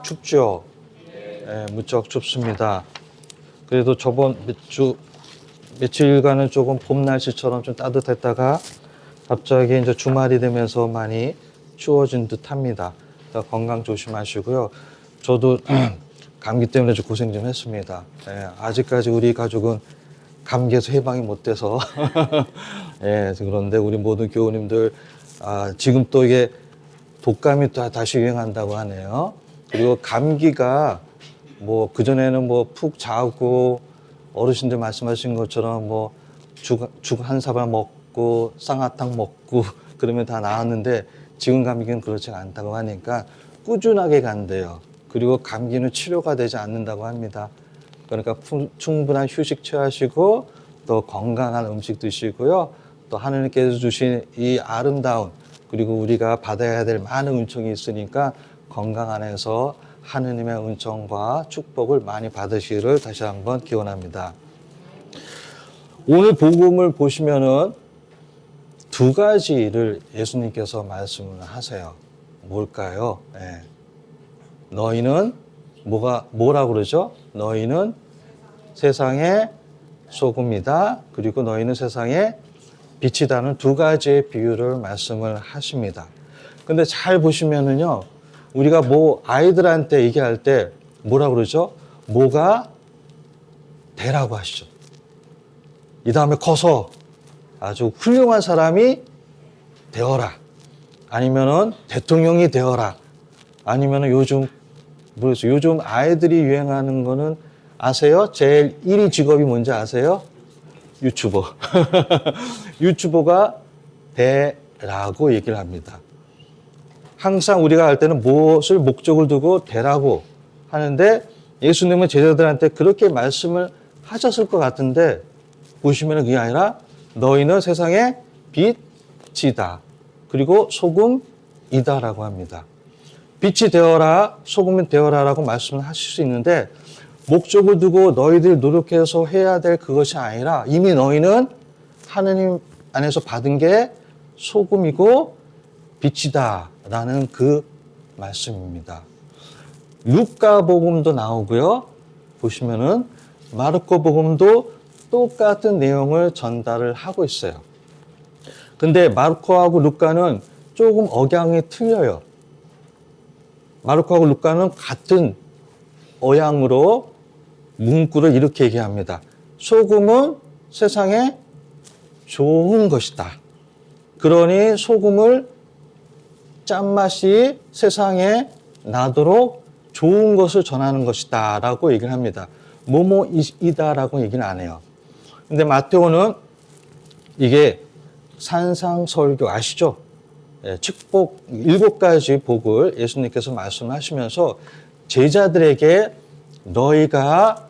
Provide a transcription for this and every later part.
춥죠? 예, 무척 춥습니다. 그래도 저번 며칠간은 조금 봄 날씨처럼 좀 따뜻했다가 갑자기 이제 주말이 되면서 많이 추워진 듯 합니다. 건강 조심하시고요. 저도 감기 때문에 좀 고생 좀 했습니다. 예, 아직까지 우리 가족은 감기에서 해방이 못 돼서 예, 그런데 우리 모든 교우님들 지금 또 이게 독감이 또 다시 유행한다고 하네요. 그리고 감기가 뭐 그전에는 뭐 푹 자고 어르신들 말씀하신 것처럼 뭐 죽 한 사발 먹고 쌍화탕 먹고 그러면 다 나았는데 지금 감기는 그렇지 않다고 하니까 꾸준하게 간대요. 그리고 감기는 치료가 되지 않는다고 합니다. 그러니까 충분한 휴식 취하시고 또 건강한 음식 드시고요. 또 하느님께서 주신 이 아름다운 그리고 우리가 받아야 될 많은 은총이 있으니까 건강 안에서 하느님의 은총과 축복을 많이 받으시기를 다시 한번 기원합니다. 오늘 복음을 보시면은 두 가지를 예수님께서 말씀을 하세요. 뭘까요? 네. 너희는 뭐라고 그러죠? 너희는 세상의 소금이다. 그리고 너희는 세상의 빛이다는 두 가지의 비유를 말씀을 하십니다. 근데 잘 보시면은요, 우리가 뭐 아이들한테 얘기할 때 뭐라고 그러죠? 뭐가 되라고 하시죠. 이 다음에 커서 아주 훌륭한 사람이 되어라. 아니면은 대통령이 되어라. 아니면은 요즘 아이들이 유행하는 거는 아세요? 제일 1위 직업이 뭔지 아세요? 유튜버. 유튜버가 되라고 얘기를 합니다. 항상 우리가 할 때는 무엇을 목적을 두고 되라고 하는데 예수님은 제자들한테 그렇게 말씀을 하셨을 것 같은데 보시면 그게 아니라 너희는 세상의 빛이다. 그리고 소금이다라고 합니다. 빛이 되어라, 소금이 되어라라고 말씀을 하실 수 있는데 목적을 두고 너희들이 노력해서 해야 될 그것이 아니라 이미 너희는 하느님 안에서 받은 게 소금이고 빛이다라는 그 말씀입니다. 루카 복음도 나오고요. 보시면은 마르코 복음도 똑같은 내용을 전달을 하고 있어요. 근데 마르코하고 루카는 조금 억양이 틀려요. 마르코하고 루카는 같은 어양으로 문구를 이렇게 얘기합니다. 소금은 세상에 좋은 것이다. 그러니 소금을 짠맛이 세상에 나도록 좋은 것을 전하는 것이다 라고 얘기를 합니다. 뭐뭐이다 라고 얘기는 안 해요. 근데 마테오는 이게 산상설교 아시죠? 축복 7가지 복을 예수님께서 말씀하시면서 제자들에게 너희가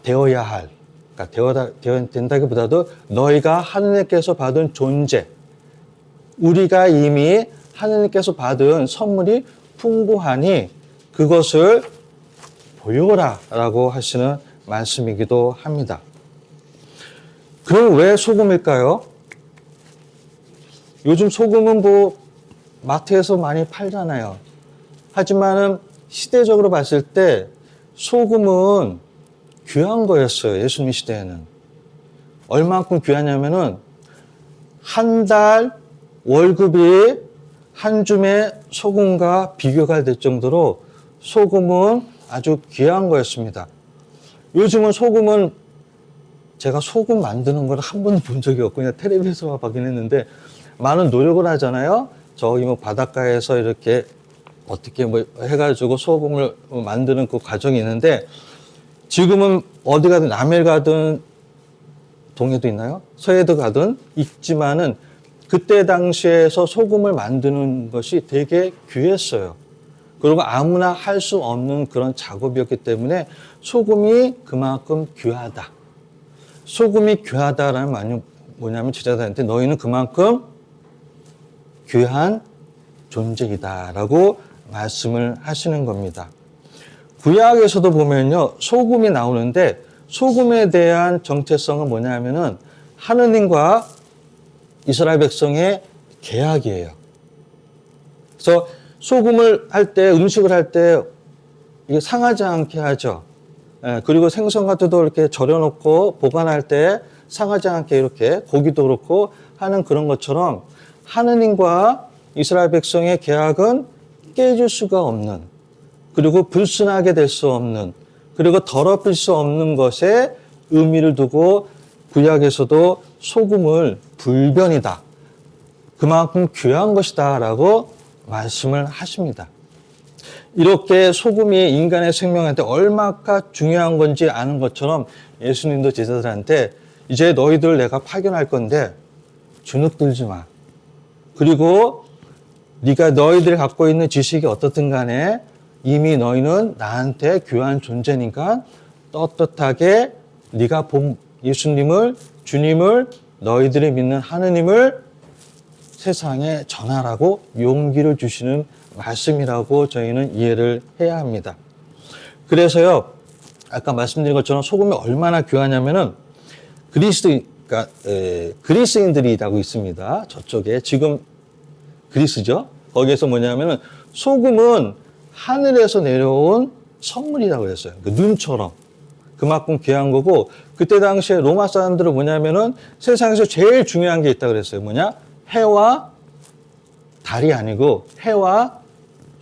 되어야 할, 그러니까 되어야 된다기보다도 너희가 하느님께서 받은 존재, 우리가 이미 하느님께서 받은 선물이 풍부하니 그것을 보여라 라고 하시는 말씀이기도 합니다. 그럼 왜 소금일까요? 요즘 소금은 뭐 마트에서 많이 팔잖아요. 하지만은 시대적으로 봤을 때 소금은 귀한 거였어요. 예수님 시대에는. 얼만큼 귀하냐면은 한 달 월급이 한 줌의 소금과 비교가 될 정도로 소금은 아주 귀한 거였습니다. 요즘은 소금은 제가 소금 만드는 걸 한 번도 본 적이 없고 그냥 텔레비에서만 보긴 했는데 많은 노력을 하잖아요. 저기 뭐 바닷가에서 이렇게 어떻게 뭐 해가지고 소금을 만드는 그 과정이 있는데 지금은 어디 가든 남해 가든 동해도 있나요? 서해도 가든 있지만은 그때 당시에서 소금을 만드는 것이 되게 귀했어요. 그리고 아무나 할 수 없는 그런 작업이었기 때문에 소금이 그만큼 귀하다. 소금이 귀하다라는 말이 뭐냐면 제자들한테 너희는 그만큼 귀한 존재이다라고 말씀을 하시는 겁니다. 구약에서도 보면요, 소금이 나오는데 소금에 대한 정체성은 뭐냐면은 하느님과 이스라엘 백성의 계약이에요. 그래서 소금을 할 때, 음식을 할 때 이게 상하지 않게 하죠. 그리고 생선 같은 것도 이렇게 절여놓고 보관할 때 상하지 않게 이렇게 고기도 그렇고 하는 그런 것처럼 하느님과 이스라엘 백성의 계약은 깨질 수가 없는, 그리고 불순하게 될 수 없는, 그리고 더럽힐 수 없는 것에 의미를 두고 구약에서도 소금을 불변이다, 그만큼 귀한 것이다 라고 말씀을 하십니다. 이렇게 소금이 인간의 생명한테 얼마나 중요한 건지 아는 것처럼 예수님도 제자들한테 이제 너희들 내가 파견할 건데 주눅 들지 마. 그리고 네가 너희들이 갖고 있는 지식이 어떻든 간에 이미 너희는 나한테 귀한 존재니까 떳떳하게 네가 본 예수님을, 주님을, 너희들이 믿는 하느님을 세상에 전하라고 용기를 주시는 말씀이라고 저희는 이해를 해야 합니다. 그래서요, 아까 말씀드린 것처럼 소금이 얼마나 귀하냐면은 그리스인들이라고 있습니다. 저쪽에 지금 그리스죠. 거기에서 뭐냐면은 소금은 하늘에서 내려온 선물이라고 했어요. 그 눈처럼 그만큼 귀한 거고, 그때 당시에 로마 사람들은 뭐냐면은 세상에서 제일 중요한 게 있다고 그랬어요. 뭐냐? 해와 달이 아니고 해와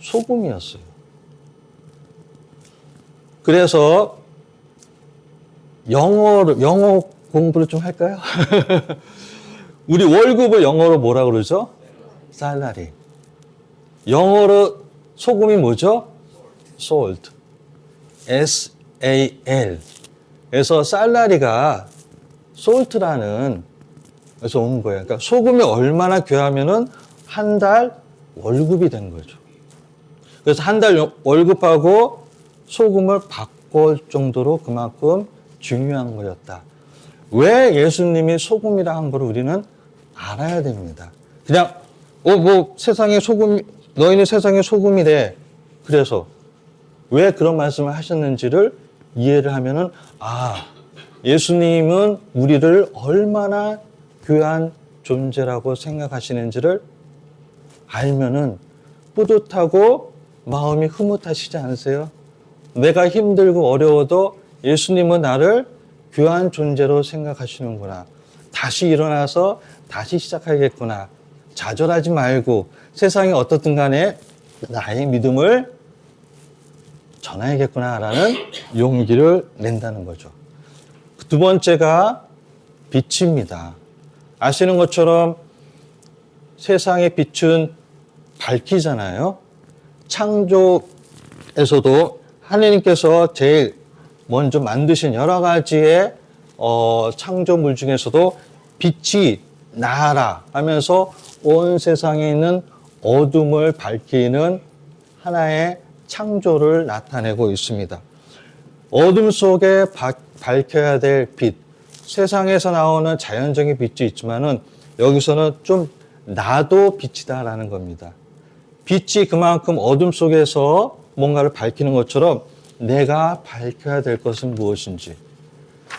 소금이었어요. 그래서 영어 공부를 좀 할까요? 우리 월급을 영어로 뭐라 그러죠? 살라리. 영어로 소금이 뭐죠? salt. S-A-L. 그래서 살라리가 salt라는 에서 온 거예요. 그러니까 소금이 얼마나 귀하면은 한 달 월급이 된 거죠. 그래서 한 달 월급하고 소금을 바꿀 정도로 그만큼 중요한 거였다. 왜 예수님이 소금이라 한 걸 우리는 알아야 됩니다. 그냥 세상에 소금, 너희는 세상에 소금이래. 그래서 왜 그런 말씀을 하셨는지를 이해를 하면은, 예수님은 우리를 얼마나 귀한 존재라고 생각하시는지를 알면은 뿌듯하고 마음이 흐뭇하시지 않으세요? 내가 힘들고 어려워도 예수님은 나를 귀한 존재로 생각하시는구나. 다시 일어나서 다시 시작하겠구나. 좌절하지 말고 세상이 어떻든 간에 나의 믿음을 전해야겠구나라는 용기를 낸다는 거죠. 두 번째가 빛입니다. 아시는 것처럼 세상의 빛은 밝히잖아요. 창조에서도 하나님께서 제일 먼저 만드신 여러 가지의 창조물 중에서도 빛이 나라 하면서 온 세상에 있는 어둠을 밝히는 하나의 창조를 나타내고 있습니다. 어둠 속에 밝혀야 될 빛, 세상에서 나오는 자연적인 빛이 있지만은 여기서는 좀 나도 빛이다라는 겁니다. 빛이 그만큼 어둠 속에서 뭔가를 밝히는 것처럼 내가 밝혀야 될 것은 무엇인지,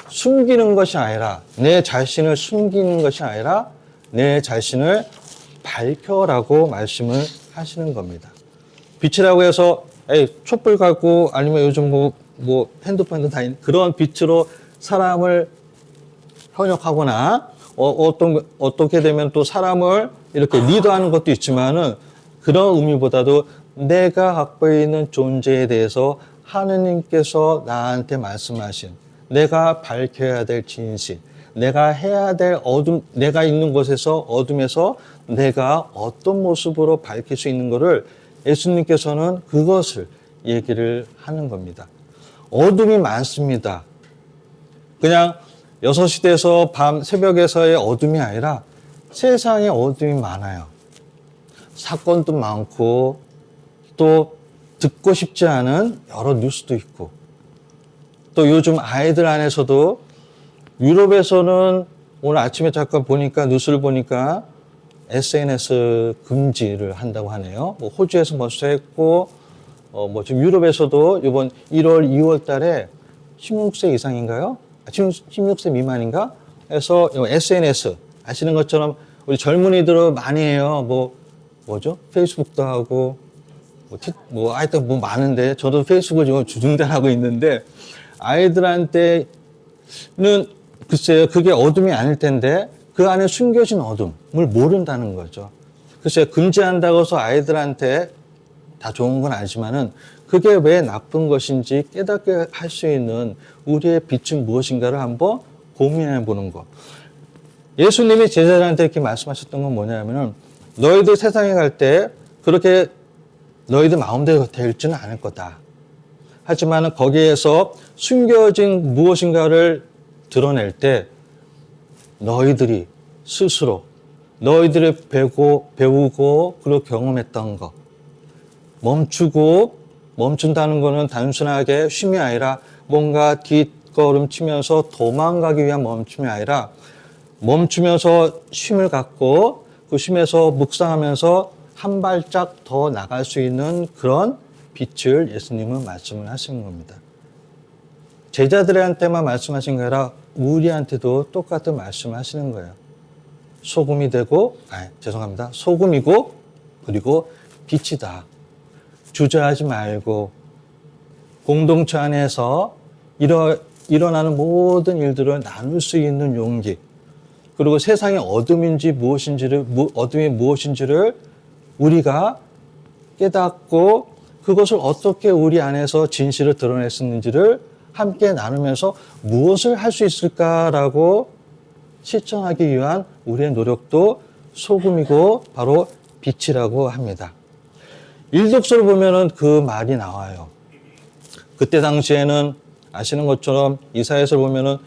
숨기는 것이 아니라, 내 자신을 숨기는 것이 아니라 내 자신을 밝혀라고 말씀을 하시는 겁니다. 빛이라고 해서 촛불 갖고 아니면 요즘 뭐 핸드폰도 다 있는 그런 빛으로 사람을 현혹하거나 어떻게 되면 또 사람을 이렇게 리드하는 것도 있지만은 그런 의미보다도 내가 갖고 있는 존재에 대해서 하느님께서 나한테 말씀하신 내가 밝혀야 될 진실, 내가 해야 될 내가 있는 곳에서 어둠에서 내가 어떤 모습으로 밝힐 수 있는 것을 예수님께서는 그것을 얘기를 하는 겁니다. 어둠이 많습니다. 그냥 6시 돼서 밤 새벽에서의 어둠이 아니라 세상에 어둠이 많아요. 사건도 많고 또 듣고 싶지 않은 여러 뉴스도 있고, 또 요즘 아이들 안에서도 유럽에서는 오늘 아침에 잠깐 보니까 뉴스를 보니까 SNS 금지를 한다고 하네요. 뭐 호주에서 벌써 했고 지금 유럽에서도 이번 1월, 2월 달에 16세 이상인가요? 16세 미만인가? 해서 SNS 아시는 것처럼 우리 젊은이들은 많이 해요. 뭐죠? 페이스북도 하고 하여튼 뭐 많은데, 저도 페이스북을 지금 중단하고 있는데, 아이들한테는 글쎄요, 그게 어둠이 아닐 텐데, 그 안에 숨겨진 어둠을 모른다는 거죠. 글쎄요, 금지한다고 해서 아이들한테 다 좋은 건 아니지만은, 그게 왜 나쁜 것인지 깨닫게 할 수 있는 우리의 빛은 무엇인가를 한번 고민해 보는 것. 예수님이 제자들한테 이렇게 말씀하셨던 건 뭐냐면은, 너희들 세상에 갈 때 그렇게 너희들 마음대로 될지는 않을 거다. 하지만 거기에서 숨겨진 무엇인가를 드러낼 때 너희들이 스스로 너희들이 배우고 그리고 경험했던 것, 멈춘다는 것은 단순하게 쉼이 아니라 뭔가 뒷걸음 치면서 도망가기 위한 멈춤이 아니라 멈추면서 쉼을 갖고 그 쉼에서 묵상하면서 한 발짝 더 나갈 수 있는 그런 빛을 예수님은 말씀을 하시는 겁니다. 제자들한테만 말씀하신 게 아니라 우리한테도 똑같은 말씀을 하시는 거예요. 소금이고 그리고 빛이다. 주저하지 말고 공동체 안에서 일어나는 모든 일들을 나눌 수 있는 용기, 그리고 세상의 어둠이 무엇인지를 우리가 깨닫고 그것을 어떻게 우리 안에서 진실을 드러낼 수 있는지를 함께 나누면서 무엇을 할 수 있을까라고 실천하기 위한 우리의 노력도 소금이고 바로 빛이라고 합니다. 일독서를 보면은 그 말이 나와요. 그때 당시에는 아시는 것처럼 이사야서를 보면은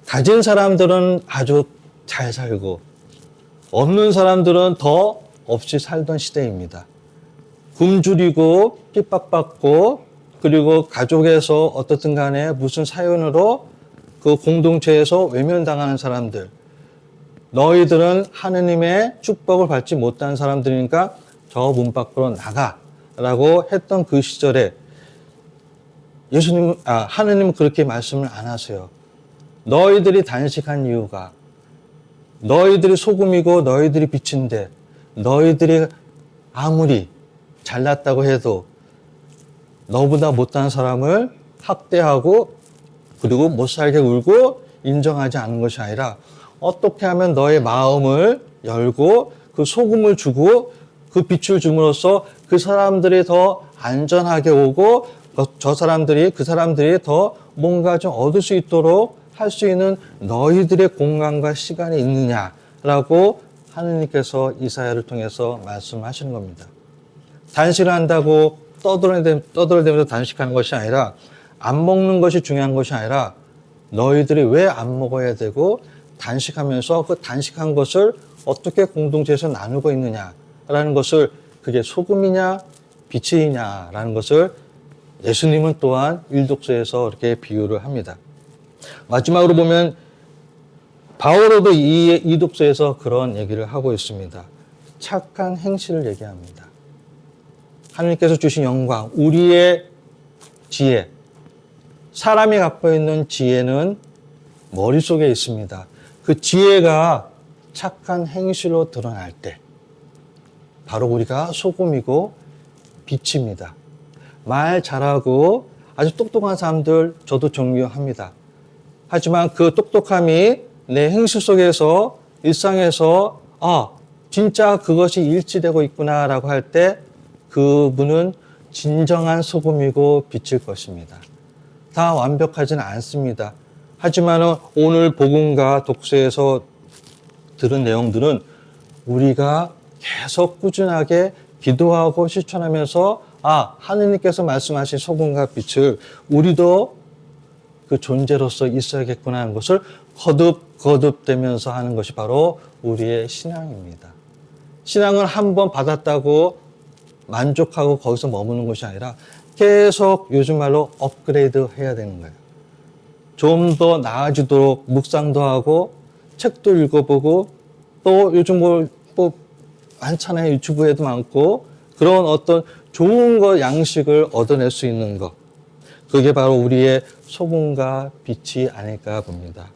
가진 사람들은 아주 잘 살고 없는 사람들은 더 없이 살던 시대입니다. 굶주리고 핍박받고 그리고 가족에서 어떻든 간에 무슨 사연으로 그 공동체에서 외면당하는 사람들, 너희들은 하느님의 축복을 받지 못한 사람들이니까 저 문 밖으로 나가라고 했던 그 시절에 하느님은 그렇게 말씀을 안 하세요. 너희들이 단식한 이유가 너희들이 소금이고 너희들이 빛인데 너희들이 아무리 잘났다고 해도 너보다 못한 사람을 학대하고 그리고 못 살게 울고 인정하지 않는 것이 아니라 어떻게 하면 너의 마음을 열고 그 소금을 주고 그 빛을 줌으로써 그 사람들이 더 안전하게 오고 그 사람들이 더 뭔가 좀 얻을 수 있도록 할 수 있는 너희들의 공간과 시간이 있느냐라고 하느님께서 이사야를 통해서 말씀하시는 겁니다. 단식을 한다고 떠들어대면서 단식하는 것이 아니라 안 먹는 것이 중요한 것이 아니라 너희들이 왜 안 먹어야 되고 단식하면서 그 단식한 것을 어떻게 공동체에서 나누고 있느냐라는 것을 그게 소금이냐 빛이냐라는 것을 예수님은 또한 일독서에서 이렇게 비유를 합니다. 마지막으로 보면 바오로도 이 독서에서 그런 얘기를 하고 있습니다. 착한 행실을 얘기합니다. 하나님께서 주신 영광, 우리의 지혜, 사람이 갖고 있는 지혜는 머릿속에 있습니다. 그 지혜가 착한 행실로 드러날 때 바로 우리가 소금이고 빛입니다. 말 잘하고 아주 똑똑한 사람들 저도 존경합니다. 하지만 그 똑똑함이 내 행실 속에서 일상에서 진짜 그것이 일치되고 있구나라고 할 때 그분은 진정한 소금이고 빛일 것입니다. 다 완벽하지는 않습니다. 하지만 오늘 복음과 독서에서 들은 내용들은 우리가 계속 꾸준하게 기도하고 실천하면서 하느님께서 말씀하신 소금과 빛을 우리도 그 존재로서 있어야겠구나 하는 것을 거듭되면서 하는 것이 바로 우리의 신앙입니다. 신앙을 한번 받았다고 만족하고 거기서 머무는 것이 아니라 계속 요즘 말로 업그레이드 해야 되는 거예요. 좀 더 나아지도록 묵상도 하고 책도 읽어보고 또 요즘 많잖아요. 유튜브에도 많고 그런 어떤 좋은 것 양식을 얻어낼 수 있는 것. 그게 바로 우리의 소금과 빛이 아닐까 봅니다.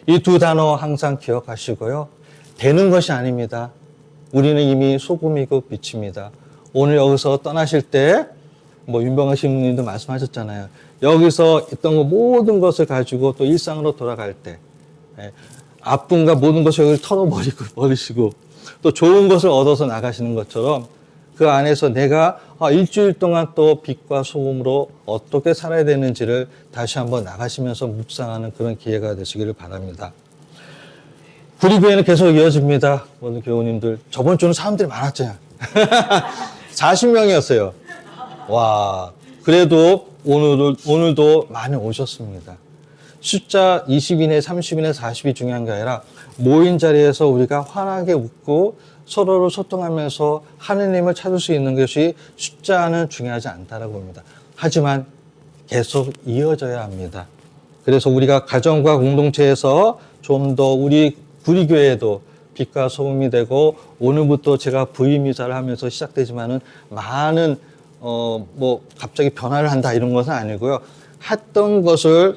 이 두 단어 항상 기억하시고요. 되는 것이 아닙니다. 우리는 이미 소금이고 빛입니다. 오늘 여기서 떠나실 때, 뭐 윤병아 신부님도 말씀하셨잖아요. 여기서 있던 거 모든 것을 가지고 또 일상으로 돌아갈 때, 아픔과 모든 것을 여기를 털어버리시고 또 좋은 것을 얻어서 나가시는 것처럼 그 안에서 내가 일주일 동안 또 빛과 소금으로 어떻게 살아야 되는지를 다시 한번 나가시면서 묵상하는 그런 기회가 되시기를 바랍니다. 구리교회는 계속 이어집니다. 모든 교우님들. 저번 주는 사람들이 많았잖아요. 40명이었어요. 와, 그래도 오늘도 많이 오셨습니다. 숫자 20인에 30인에 40이 중요한 게 아니라 모인 자리에서 우리가 환하게 웃고 서로를 소통하면서 하느님을 찾을 수 있는 것이 숫자는 중요하지 않다라고 봅니다. 하지만 계속 이어져야 합니다. 그래서 우리가 가정과 공동체에서 좀 더 우리 구리교회도 빛과 소금이 되고 오늘부터 제가 부임이사를 하면서 시작되지만은 많은 뭐 갑자기 변화를 한다 이런 것은 아니고요. 했던 것을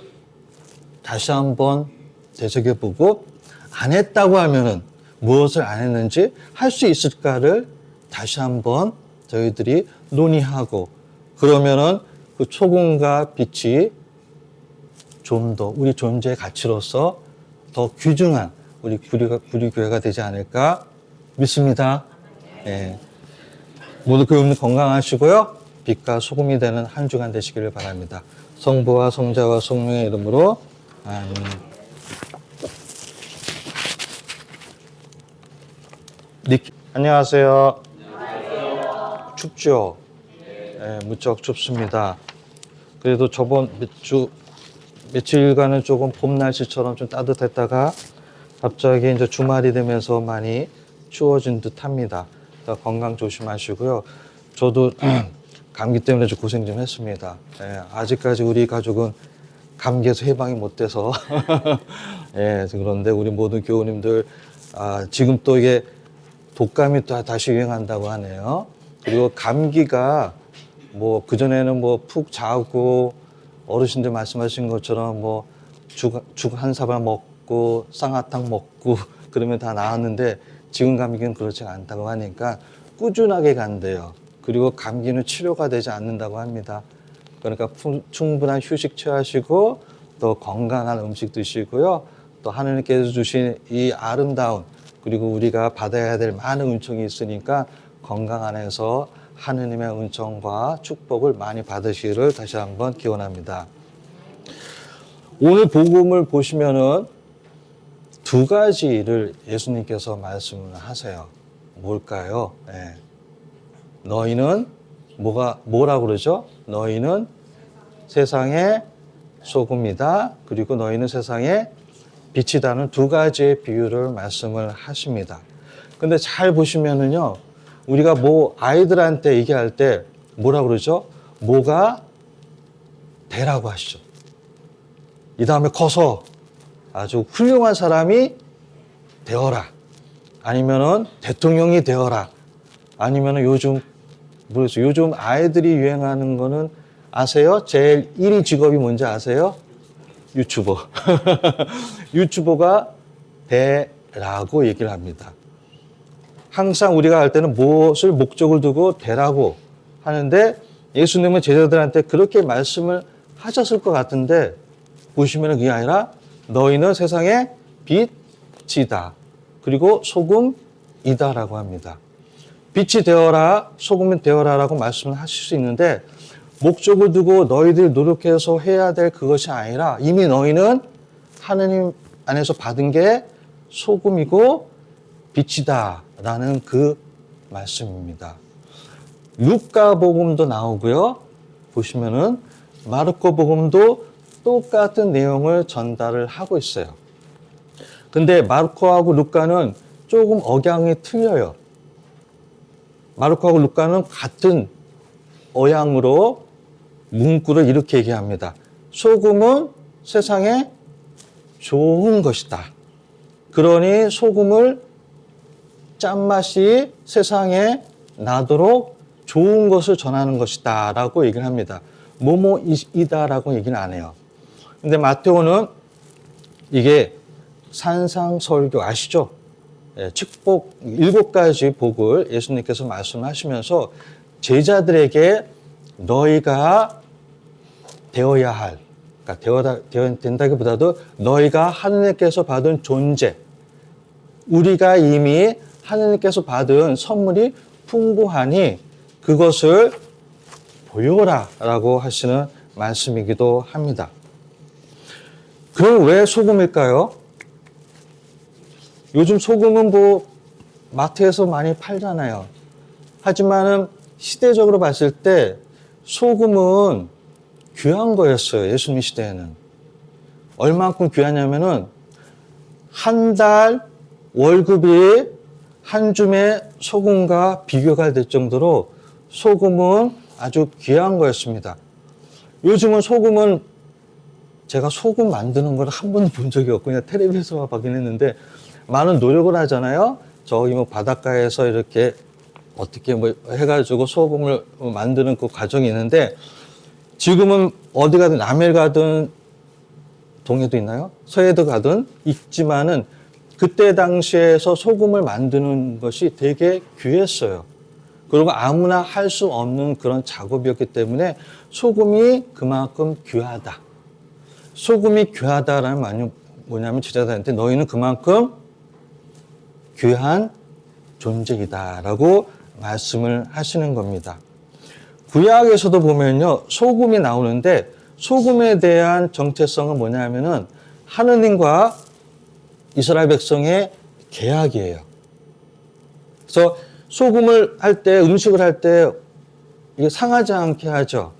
다시 한번 되새겨보고 안 했다고 하면은 무엇을 안 했는지 할 수 있을까를 다시 한번 저희들이 논의하고 그러면은 그 소금과 빛이 좀 더 우리 존재의 가치로서 더 귀중한 우리 구리교회가 되지 않을까 믿습니다. 예. 모두 교우님 건강하시고요. 빛과 소금이 되는 한 주간 되시기를 바랍니다. 성부와 성자와 성령의 이름으로 아멘. 안녕하세요. 안녕하세요. 춥죠? 네, 무척 춥습니다. 그래도 저번 며칠간은 조금 봄 날씨처럼 좀 따뜻했다가 갑자기 이제 주말이 되면서 많이 추워진 듯 합니다. 건강 조심하시고요. 저도 감기 때문에 좀 고생 좀 했습니다. 예, 아직까지 우리 가족은 감기에서 해방이 못 돼서 예, 그런데 우리 모든 교우님들 지금 또 이게 독감이 또 다시 유행한다고 하네요. 그리고 감기가 뭐 그전에는 뭐 푹 자고 어르신들 말씀하신 것처럼 뭐 죽 한 사발 먹고 쌍화탕 먹고 그러면 다 나았는데 지금 감기는 그렇지 않다고 하니까 꾸준하게 간대요. 그리고 감기는 치료가 되지 않는다고 합니다. 그러니까 충분한 휴식 취하시고 또 건강한 음식 드시고요. 또 하느님께서 주신 이 아름다운 그리고 우리가 받아야 될 많은 은총이 있으니까 건강 안에서 하느님의 은총과 축복을 많이 받으시기를 다시 한번 기원합니다. 오늘 복음을 보시면은 두 가지를 예수님께서 말씀을 하세요. 뭘까요? 네. 너희는 뭐라고 그러죠? 너희는 세상의 소금이다. 그리고 너희는 세상의 빛이다는 두 가지의 비유를 말씀을 하십니다. 근데 잘 보시면은요, 우리가 뭐 아이들한테 얘기할 때 뭐라고 그러죠? 뭐가 되라고 하시죠. 이 다음에 커서 아주 훌륭한 사람이 되어라. 아니면은 대통령이 되어라. 아니면은 요즘 아이들이 유행하는 거는 아세요? 제일 1위 직업이 뭔지 아세요? 유튜버. 유튜버가 되라고 얘기를 합니다. 항상 우리가 할 때는 무엇을 목적을 두고 되라고 하는데 예수님은 제자들한테 그렇게 말씀을 하셨을 것 같은데 보시면 그게 아니라 너희는 세상의 빛이다. 그리고 소금이다라고 합니다. 빛이 되어라, 소금이 되어라라고 말씀을 하실 수 있는데 목적을 두고 너희들이 노력해서 해야 될 그것이 아니라 이미 너희는 하느님 안에서 받은 게 소금이고 빛이다라는 그 말씀입니다. 루카 복음도 나오고요. 보시면은 마르코 복음도 똑같은 내용을 전달을 하고 있어요. 근데 마르코하고 루카는 조금 억양이 틀려요. 마르코하고 루카는 같은 어양으로 문구를 이렇게 얘기합니다. 소금은 세상에 좋은 것이다. 그러니 소금을 짠맛이 세상에 나도록 좋은 것을 전하는 것이다 라고 얘기를 합니다. 뭐뭐이다 라고 얘기는 안 해요. 근데 마테오는 이게 산상설교 아시죠? 축복 7가지 복을 예수님께서 말씀하시면서 제자들에게 너희가 되어야 할, 그러니까 되어야 된다기보다도 너희가 하느님께서 받은 존재, 우리가 이미 하느님께서 받은 선물이 풍부하니 그것을 보여라 라고 하시는 말씀이기도 합니다. 그럼 왜 소금일까요? 요즘 소금은 뭐 마트에서 많이 팔잖아요. 하지만은 시대적으로 봤을 때 소금은 귀한 거였어요. 예수님 시대에는. 얼만큼 귀하냐면은 한 달 월급이 한 줌의 소금과 비교가 될 정도로 소금은 아주 귀한 거였습니다. 요즘은 소금은 제가 소금 만드는 걸 한 번도 본 적이 없고 그냥 텔레비에서만 보긴 했는데 많은 노력을 하잖아요. 저기 뭐 바닷가에서 이렇게 어떻게 뭐 해가지고 소금을 만드는 그 과정이 있는데 지금은 어디 가든 남해 가든 동해도 있나요? 서해도 가든 있지만은 그때 당시에서 소금을 만드는 것이 되게 귀했어요. 그리고 아무나 할 수 없는 그런 작업이었기 때문에 소금이 그만큼 귀하다. 소금이 귀하다라는 말이 뭐냐면 제자들한테 너희는 그만큼 귀한 존재이다라고 말씀을 하시는 겁니다. 구약에서도 보면요, 소금이 나오는데 소금에 대한 정체성은 뭐냐면은 하느님과 이스라엘 백성의 계약이에요. 그래서 소금을 할 때, 음식을 할 때 이게 상하지 않게 하죠.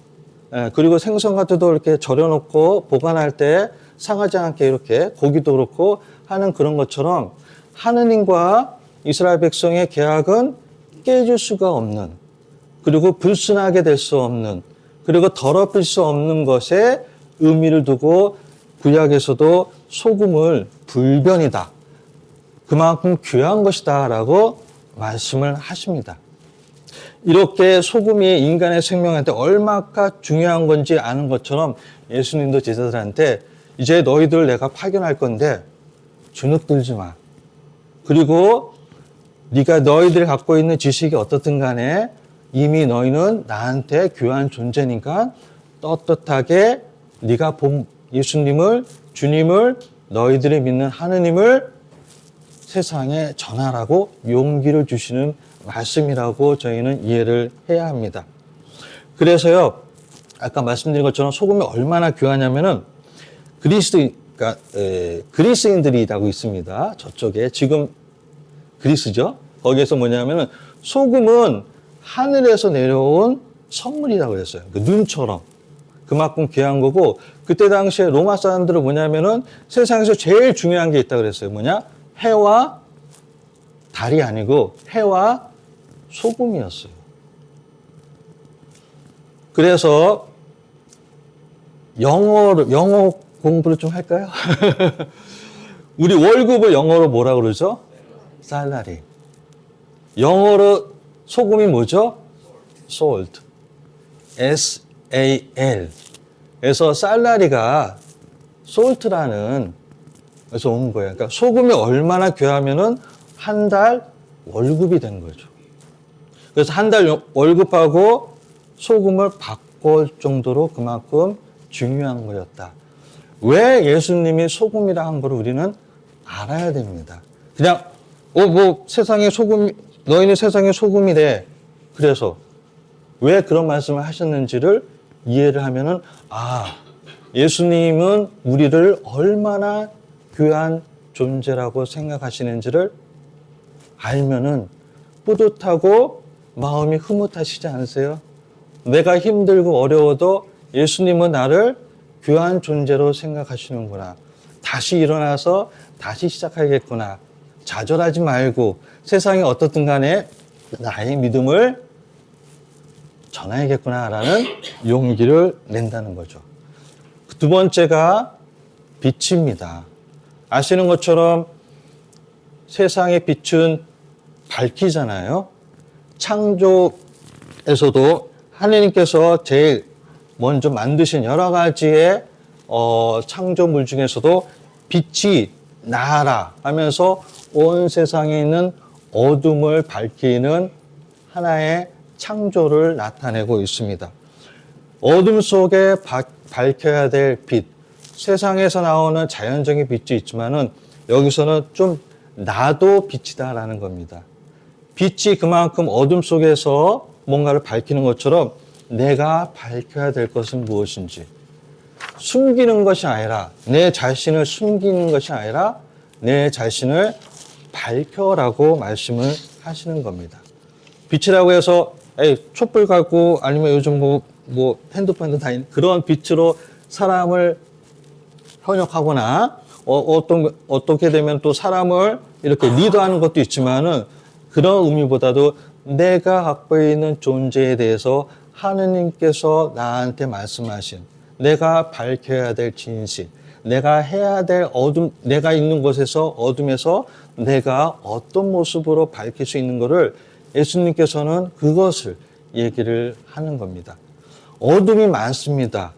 그리고 생선 같은 것도 이렇게 절여놓고 보관할 때 상하지 않게 이렇게 고기도 그렇고 하는 그런 것처럼 하느님과 이스라엘 백성의 계약은 깨질 수가 없는, 그리고 불순하게 될 수 없는, 그리고 더럽힐 수 없는 것에 의미를 두고 구약에서도 소금을 불변이다, 그만큼 귀한 것이다 라고 말씀을 하십니다. 이렇게 소금이 인간의 생명한테 얼마나 중요한 건지 아는 것처럼 예수님도 제자들한테 이제 너희들 내가 파견할 건데 주눅 들지 마. 그리고 네가 너희들이 갖고 있는 지식이 어떻든 간에 이미 너희는 나한테 귀한 존재니까 떳떳하게 네가 본 예수님을, 주님을, 너희들이 믿는 하느님을 세상에 전하라고 용기를 주시는 말씀이라고 저희는 이해를 해야 합니다. 그래서요, 아까 말씀드린 것처럼 소금이 얼마나 귀하냐면은 그리스인들이라고 있습니다. 저쪽에 지금 그리스죠. 거기에서 뭐냐면은 소금은 하늘에서 내려온 선물이라고 했어요. 그 눈처럼 그만큼 귀한 거고, 그때 당시에 로마 사람들은 뭐냐면은 세상에서 제일 중요한 게 있다고 그랬어요. 뭐냐? 해와 달이 아니고 해와 소금이었어요. 그래서 영어 공부를 좀 할까요? 우리 월급을 영어로 뭐라 그러죠? 살라리. 영어로 소금이 뭐죠? salt. S-A-L. 그래서 살라리가 salt라는 에서 온 거예요. 그러니까 소금이 얼마나 귀하면은 한 달 월급이 된 거죠. 그래서 한 달 월급하고 소금을 바꿀 정도로 그만큼 중요한 거였다. 왜 예수님이 소금이라 한 걸 우리는 알아야 됩니다. 그냥 뭐 세상에 소금, 너희는 세상에 소금이래. 그래서 왜 그런 말씀을 하셨는지를 이해를 하면은 예수님은 우리를 얼마나 귀한 존재라고 생각하시는지를 알면은 뿌듯하고 마음이 흐뭇하시지 않으세요? 내가 힘들고 어려워도 예수님은 나를 귀한 존재로 생각하시는구나. 다시 일어나서 다시 시작하겠구나. 좌절하지 말고 세상이 어떻든 간에 나의 믿음을 전해야겠구나라는 용기를 낸다는 거죠. 두 번째가 빛입니다. 아시는 것처럼 세상의 빛은 밝히잖아요. 창조에서도 하나님께서 제일 먼저 만드신 여러 가지의 창조물 중에서도 빛이 나라 하면서 온 세상에 있는 어둠을 밝히는 하나의 창조를 나타내고 있습니다. 어둠 속에 밝혀야 될 빛, 세상에서 나오는 자연적인 빛이 있지만은 여기서는 좀 나도 빛이다라는 겁니다. 빛이 그만큼 어둠 속에서 뭔가를 밝히는 것처럼 내가 밝혀야 될 것은 무엇인지, 숨기는 것이 아니라, 내 자신을 숨기는 것이 아니라 내 자신을 밝혀라고 말씀을 하시는 겁니다. 빛이라고 해서 촛불 갖고 아니면 요즘 뭐 핸드폰도 다 있는 그런 빛으로 사람을 현혹하거나 어떻게 되면 또 사람을 이렇게 리드하는 것도 있지만은 그런 의미보다도 내가 갖고 있는 존재에 대해서 하느님께서 나한테 말씀하신 내가 밝혀야 될 진실, 내가 해야 될 어둠, 내가 있는 곳에서 어둠에서 내가 어떤 모습으로 밝힐 수 있는 것을 예수님께서는 그것을 얘기를 하는 겁니다. 어둠이 많습니다.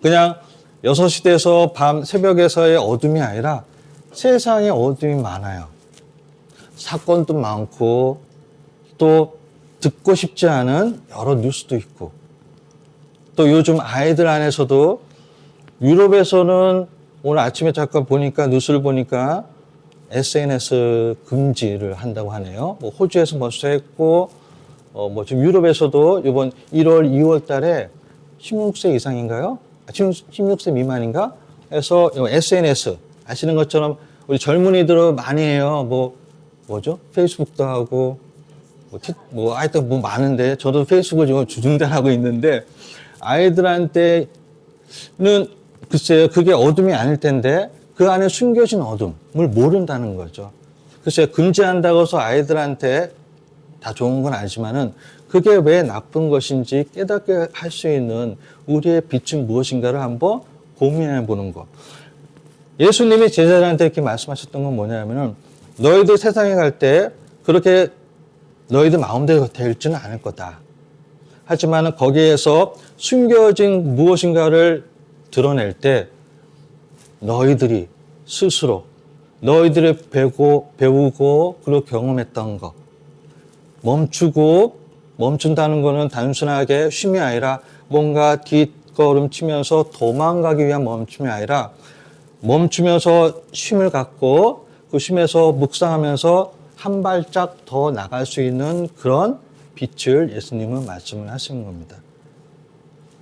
그냥 6시 돼서 밤 새벽에서의 어둠이 아니라 세상에 어둠이 많아요. 사건도 많고 또 듣고 싶지 않은 여러 뉴스도 있고 또 요즘 아이들 안에서도 유럽에서는 오늘 아침에 잠깐 보니까 뉴스를 보니까 SNS 금지를 한다고 하네요. 뭐 호주에서 벌써 했고 뭐 지금 유럽에서도 이번 1월, 2월 달에 16세 이상인가요? 16세 미만인가? 해서 SNS 아시는 것처럼 우리 젊은이들은 많이 해요. 뭐죠? 페이스북도 하고 하여튼 뭐 많은데 저도 페이스북을 지금 중단하고 있는데 아이들한테는 글쎄요, 그게 어둠이 아닐 텐데 그 안에 숨겨진 어둠을 모른다는 거죠. 글쎄요, 금지한다고 해서 아이들한테 다 좋은 건 아니지만은 그게 왜 나쁜 것인지 깨닫게 할 수 있는 우리의 빛은 무엇인가를 한번 고민해 보는 것. 예수님이 제자들한테 이렇게 말씀하셨던 건 뭐냐면은 너희들 세상에 갈 때 그렇게 너희들 마음대로 될지는 않을 거다. 하지만 거기에서 숨겨진 무엇인가를 드러낼 때 너희들이 스스로 너희들이 배우고 그리고 경험했던 것 멈춘다는 것은 단순하게 쉼이 아니라 뭔가 뒷걸음 치면서 도망가기 위한 멈춤이 아니라 멈추면서 쉼을 갖고 그 쉼에서 묵상하면서 한 발짝 더 나갈 수 있는 그런 빛을 예수님은 말씀을 하시는 겁니다.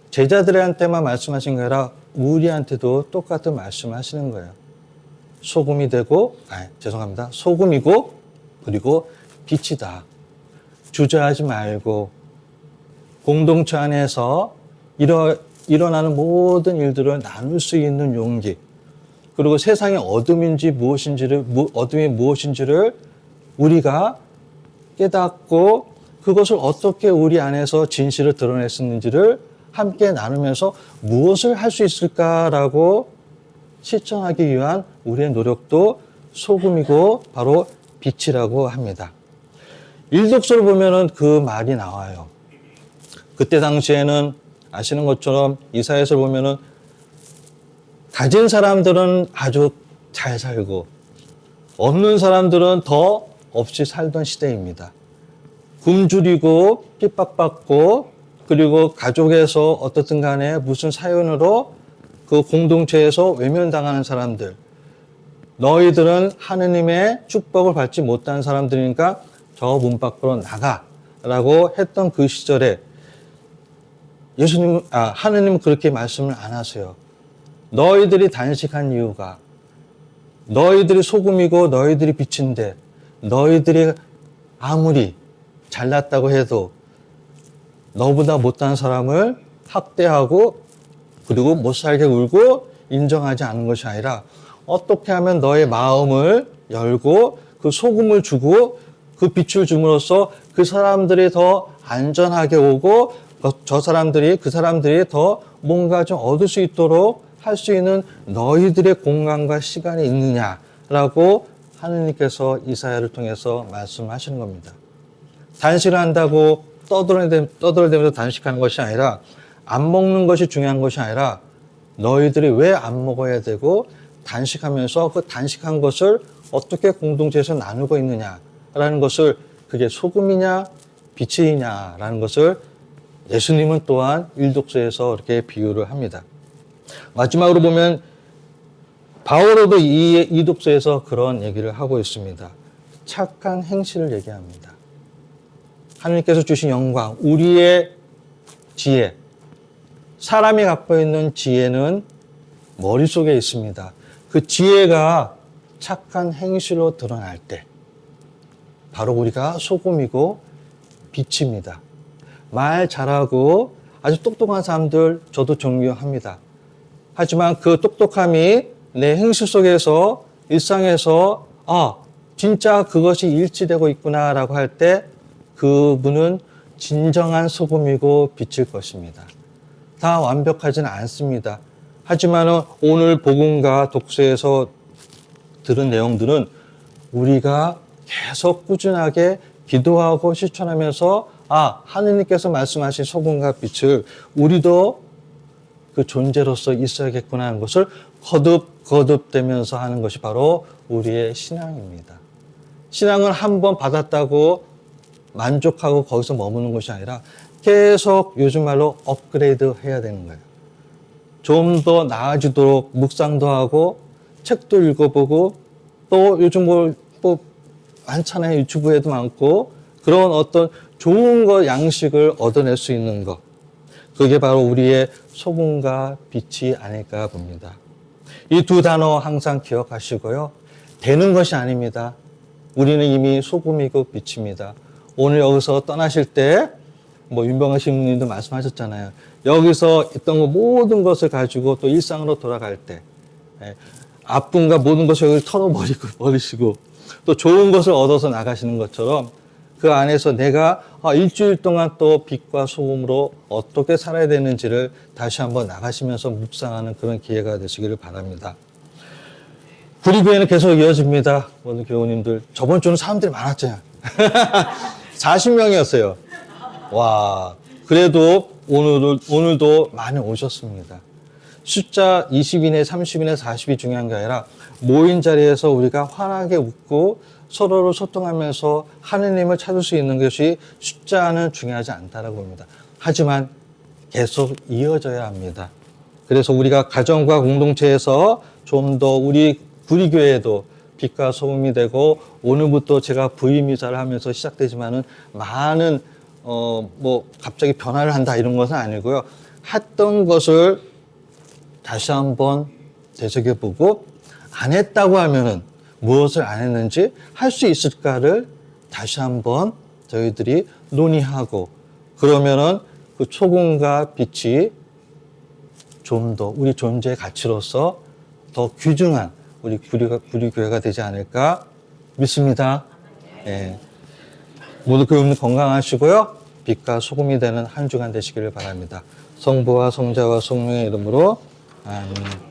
제자들한테만 말씀하신 게 아니라 우리한테도 똑같은 말씀을 하시는 거예요. 소금이 되고, 소금이고 그리고 빛이다. 주저하지 말고 공동체 안에서 일어나는 모든 일들을 나눌 수 있는 용기, 그리고 세상의 어둠이 무엇인지를 우리가 깨닫고 그것을 어떻게 우리 안에서 진실을 드러냈었는지를 함께 나누면서 무엇을 할 수 있을까라고 실천하기 위한 우리의 노력도 소금이고 바로 빛이라고 합니다. 일독서를 보면은 그 말이 나와요. 그때 당시에는 아시는 것처럼 이사야서를 보면은 가진 사람들은 아주 잘 살고 없는 사람들은 더 없이 살던 시대입니다. 굶주리고 핍박받고 그리고 가족에서 어떻든 간에 무슨 사연으로 그 공동체에서 외면당하는 사람들, 너희들은 하느님의 축복을 받지 못한 사람들이니까 저 문 밖으로 나가라고 했던 그 시절에 하느님은 그렇게 말씀을 안 하세요. 너희들이 단식한 이유가 너희들이 소금이고 너희들이 빛인데 너희들이 아무리 잘났다고 해도 너보다 못한 사람을 학대하고 그리고 못 살게 울고 인정하지 않는 것이 아니라 어떻게 하면 너의 마음을 열고 그 소금을 주고 그 빛을 줌으로써 그 사람들이 더 안전하게 오고 그 사람들이 더 뭔가 좀 얻을 수 있도록 할 수 있는 너희들의 공간과 시간이 있느냐라고 하느님께서 이사야를 통해서 말씀하시는 겁니다. 단식을 한다고 떠들어대면서 단식하는 것이 아니라 안 먹는 것이 중요한 것이 아니라 너희들이 왜 안 먹어야 되고 단식하면서 그 단식한 것을 어떻게 공동체에서 나누고 있느냐라는 것을 그게 소금이냐 빛이냐라는 것을 예수님은 또한 일독서에서 이렇게 비유를 합니다. 마지막으로 보면 바오로도 이 독서에서 그런 얘기를 하고 있습니다. 착한 행실을 얘기합니다. 하나님께서 주신 영광, 우리의 지혜, 사람이 갖고 있는 지혜는 머릿속에 있습니다. 그 지혜가 착한 행실로 드러날 때 바로 우리가 소금이고 빛입니다. 말 잘하고 아주 똑똑한 사람들 저도 존경합니다. 하지만 그 똑똑함이 내 행실 속에서 일상에서 진짜 그것이 일치되고 있구나라고 할 때 그분은 진정한 소금이고 빛일 것입니다. 다 완벽하지는 않습니다. 하지만 오늘 복음과 독서에서 들은 내용들은 우리가 계속 꾸준하게 기도하고 실천하면서 하느님께서 말씀하신 소금과 빛을 우리도 그 존재로서 있어야겠구나 하는 것을 거듭되면서 하는 것이 바로 우리의 신앙입니다. 신앙은 한 번 받았다고 만족하고 거기서 머무는 것이 아니라 계속 요즘 말로 업그레이드 해야 되는 거예요. 좀 더 나아지도록 묵상도 하고 책도 읽어보고 또 요즘 뭐 많잖아요. 유튜브에도 많고 그런 어떤 좋은 것 양식을 얻어낼 수 있는 것. 그게 바로 우리의 소금과 빛이 아닐까 봅니다. 이 두 단어 항상 기억하시고요. 되는 것이 아닙니다. 우리는 이미 소금이고 빛입니다. 오늘 여기서 떠나실 때 윤병아 신부님도 말씀하셨잖아요. 여기서 있던 거 모든 것을 가지고 또 일상으로 돌아갈 때 아픔과 모든 것을 여기 털어버리시고 또 좋은 것을 얻어서 나가시는 것처럼 그 안에서 내가 일주일 동안 또 빛과 소금으로 어떻게 살아야 되는지를 다시 한번 나가시면서 묵상하는 그런 기회가 되시기를 바랍니다. 구리교회는 계속 이어집니다. 모든 교우님들. 저번 주는 사람들이 많았잖아요. 40명이었어요. 와, 그래도 오늘도 많이 오셨습니다. 숫자 20인에 30인에 40이 중요한 게 아니라 모인 자리에서 우리가 환하게 웃고 서로를 소통하면서 하느님을 찾을 수 있는 것이 숫자는 중요하지 않다라고 봅니다. 하지만 계속 이어져야 합니다. 그래서 우리가 가정과 공동체에서 좀 더 우리 구리교회도 빛과 소금이 되고 오늘부터 제가 부임 이사를 하면서 시작되지만은 많은 갑자기 변화를 한다 이런 것은 아니고요. 했던 것을 다시 한번 되새겨보고 안 했다고 하면은 무엇을 안 했는지 할 수 있을까를 다시 한번 저희들이 논의하고 그러면은 그 소금과 빛이 좀 더 우리 존재의 가치로서 더 귀중한 우리 구리교회가 되지 않을까 믿습니다. 예. 모두 교우님 건강하시고요. 빛과 소금이 되는 한 주간 되시기를 바랍니다. 성부와 성자와 성령의 이름으로 아멘.